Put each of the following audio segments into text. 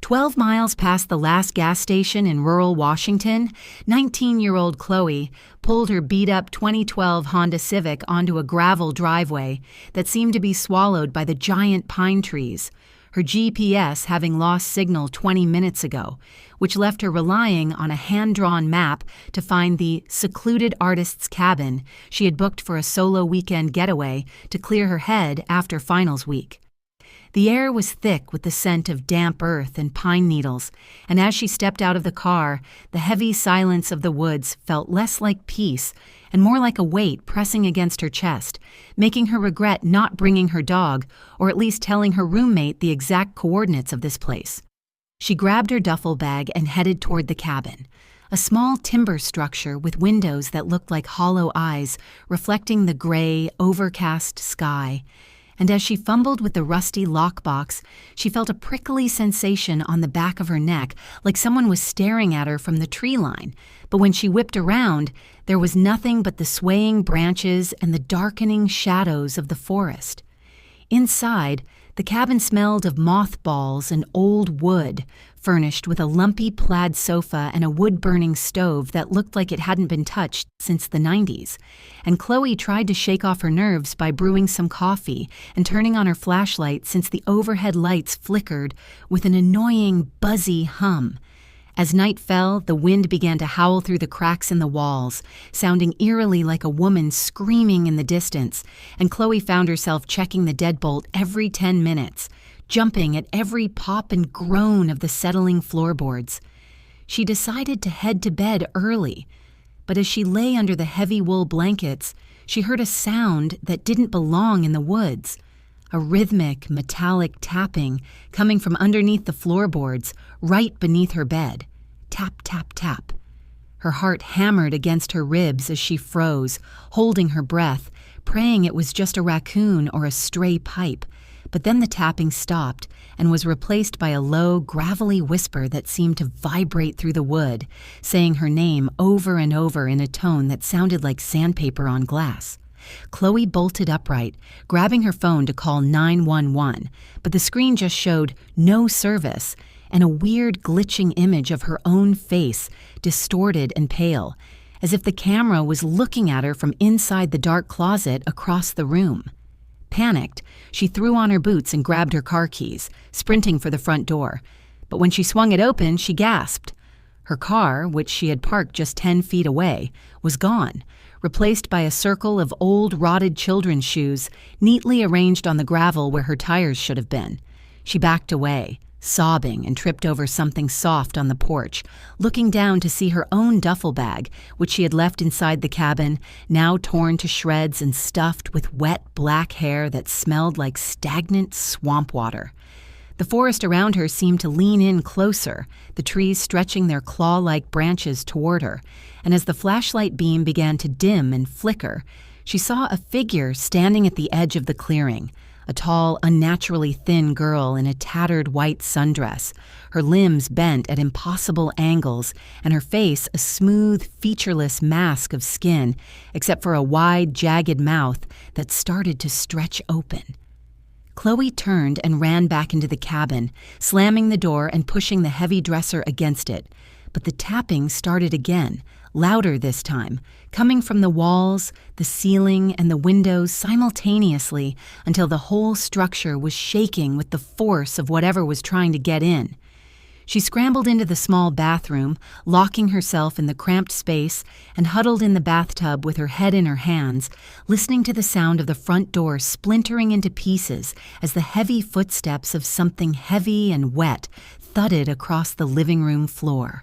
12 miles past the last gas station in rural Washington, 19-year-old Chloe pulled her beat-up 2012 Honda Civic onto a gravel driveway that seemed to be swallowed by the giant pine trees, her GPS having lost signal 20 minutes ago, which left her relying on a hand-drawn map to find the secluded artist's cabin she had booked for a solo weekend getaway to clear her head after finals week. The air was thick with the scent of damp earth and pine needles, and as she stepped out of the car, the heavy silence of the woods felt less like peace and more like a weight pressing against her chest, making her regret not bringing her dog or at least telling her roommate the exact coordinates of this place. She grabbed her duffel bag and headed toward the cabin, a small timber structure with windows that looked like hollow eyes reflecting the gray, overcast sky. And as she fumbled with the rusty lockbox, she felt a prickly sensation on the back of her neck, like someone was staring at her from the tree line. But when she whipped around, there was nothing but the swaying branches and the darkening shadows of the forest. Inside, the cabin smelled of mothballs and old wood, furnished with a lumpy plaid sofa and a wood-burning stove that looked like it hadn't been touched since the 90s. And Chloe tried to shake off her nerves by brewing some coffee and turning on her flashlight since the overhead lights flickered with an annoying, buzzy hum. As night fell, the wind began to howl through the cracks in the walls, sounding eerily like a woman screaming in the distance, and Chloe found herself checking the deadbolt every 10 minutes, jumping at every pop and groan of the settling floorboards. She decided to head to bed early, but as she lay under the heavy wool blankets, she heard a sound that didn't belong in the woods. A rhythmic, metallic tapping coming from underneath the floorboards, right beneath her bed. Tap, tap, tap. Her heart hammered against her ribs as she froze, holding her breath, praying it was just a raccoon or a stray pipe. But then the tapping stopped and was replaced by a low, gravelly whisper that seemed to vibrate through the wood, saying her name over and over in a tone that sounded like sandpaper on glass. Chloe bolted upright, grabbing her phone to call 911, but the screen just showed no service and a weird glitching image of her own face, distorted and pale, as if the camera was looking at her from inside the dark closet across the room. Panicked, she threw on her boots and grabbed her car keys, sprinting for the front door. But when she swung it open, she gasped. Her car, which she had parked just 10 feet away, was gone, replaced by a circle of old, rotted children's shoes neatly arranged on the gravel where her tires should have been. She backed away, sobbing, and tripped over something soft on the porch, looking down to see her own duffel bag, which she had left inside the cabin, now torn to shreds and stuffed with wet black hair that smelled like stagnant swamp water. The forest around her seemed to lean in closer, the trees stretching their claw-like branches toward her, and as the flashlight beam began to dim and flicker, she saw a figure standing at the edge of the clearing, a tall, unnaturally thin girl in a tattered white sundress, her limbs bent at impossible angles and her face a smooth, featureless mask of skin, except for a wide, jagged mouth that started to stretch open. Chloe turned and ran back into the cabin, slamming the door and pushing the heavy dresser against it. But the tapping started again, louder this time, coming from the walls, the ceiling, and the windows simultaneously until the whole structure was shaking with the force of whatever was trying to get in. She scrambled into the small bathroom, locking herself in the cramped space, and huddled in the bathtub with her head in her hands, listening to the sound of the front door splintering into pieces as the heavy footsteps of something heavy and wet thudded across the living room floor.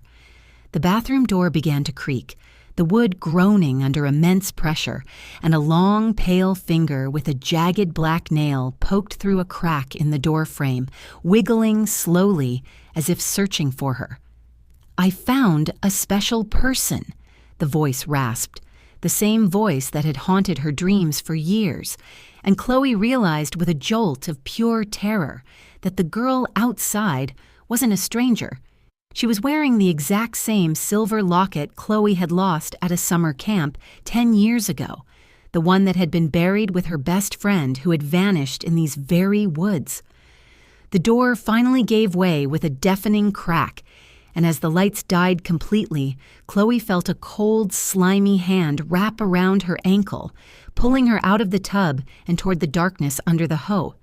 The bathroom door began to creak, the wood groaning under immense pressure, and a long, pale finger with a jagged black nail poked through a crack in the door frame, wiggling slowly as if searching for her. "I found a special person," the voice rasped, the same voice that had haunted her dreams for years, and Chloe realized with a jolt of pure terror that the girl outside wasn't a stranger. She was wearing the exact same silver locket Chloe had lost at a summer camp 10 years ago, the one that had been buried with her best friend who had vanished in these very woods. The door finally gave way with a deafening crack, and as the lights died completely, Chloe felt a cold, slimy hand wrap around her ankle, pulling her out of the tub and toward the darkness under the hoe.